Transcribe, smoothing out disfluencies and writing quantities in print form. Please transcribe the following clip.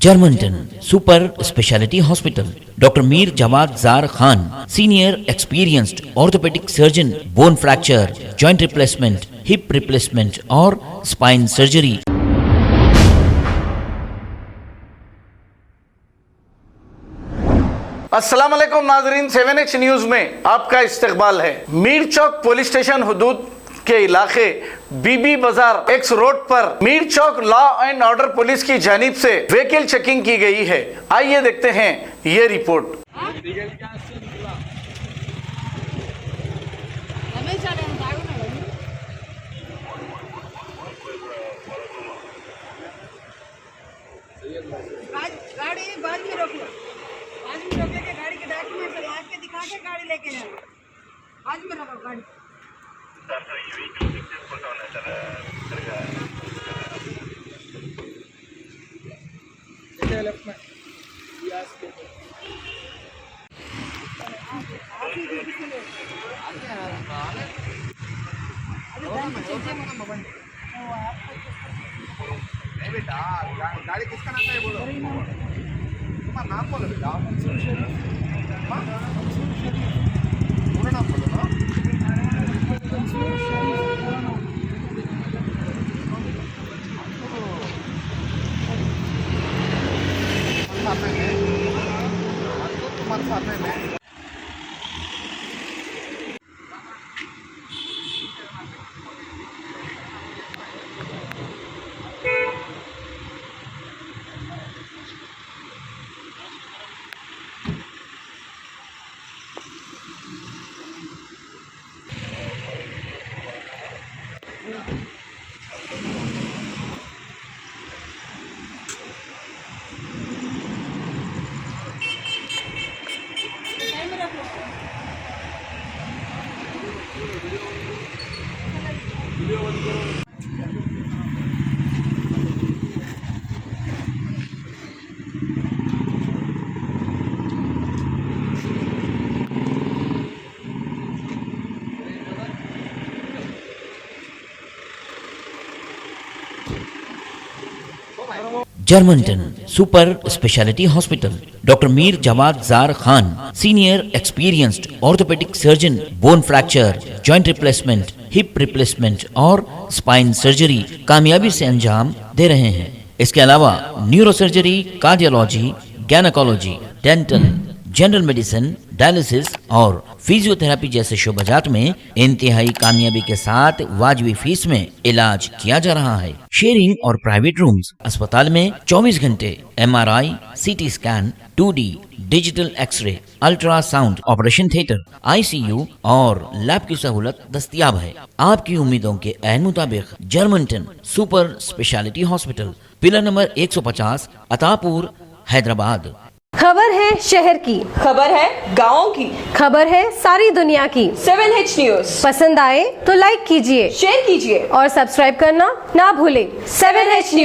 Germanton super speciality hospital, doctor Mir Jawad jar Khan, senior experienced orthopaedic surgeon, bone fracture, joint replacement, hip replacement और spine surgery. अस्सलाम वालेकुम नाजरीन, 7H news में आपका इस्तकबाल है। मीर चौक पुलिस स्टेशन हुदूद के इलाके बीबी बाजार एक्स रोड पर Mir Chowk law and order police की जानिब से व्हीकल चेकिंग की गई है। आइए देखते हैं ये रिपोर्ट। गाड़ी बाद में रोक लो, आज में रोके के गाड़ी के डॉक्यूमेंट ला के दिखा के गाड़ी लेके जाओ। आज में रोको गाड़ी। लेफ्ट में बेटा गाड़ी किसका नाम है बोलो, तुम्हारा नाम बोलो बेटा, पूरा नाम बोलो ना। तुम्हारे साथ में जर्मनटन super speciality hospital, doctor Mir Jawad jar Khan, senior experienced orthopaedic surgeon, bone fracture, joint replacement, hip replacement और स्पाइन सर्जरी कामयाबी से अंजाम दे रहे हैं। इसके अलावा neuro surgery, cardiology, gynaecology, dental, general medicine, dialysis और फिजियोथेरेपी जैसे शोबाजात में इंतहाई कामयाबी के साथ वाजबी फीस में इलाज किया जा रहा है। शेयरिंग और प्राइवेट रूम्स, अस्पताल में 24 घंटे MRI, CT scan, 2D digital X ray, ultrasound, operation theatre, ICU और लैब की सहूलत दस्तयाब है। आपकी उम्मीदों के ऐन मुताबिक Germanton super speciality hospital, pillar number 150, Attapur, Hyderabad. खबर है शहर की, खबर है गाँव की, खबर है सारी दुनिया की। 7H न्यूज पसंद आए तो लाइक कीजिए, शेयर कीजिए और सब्सक्राइब करना ना भूलें। 7H news.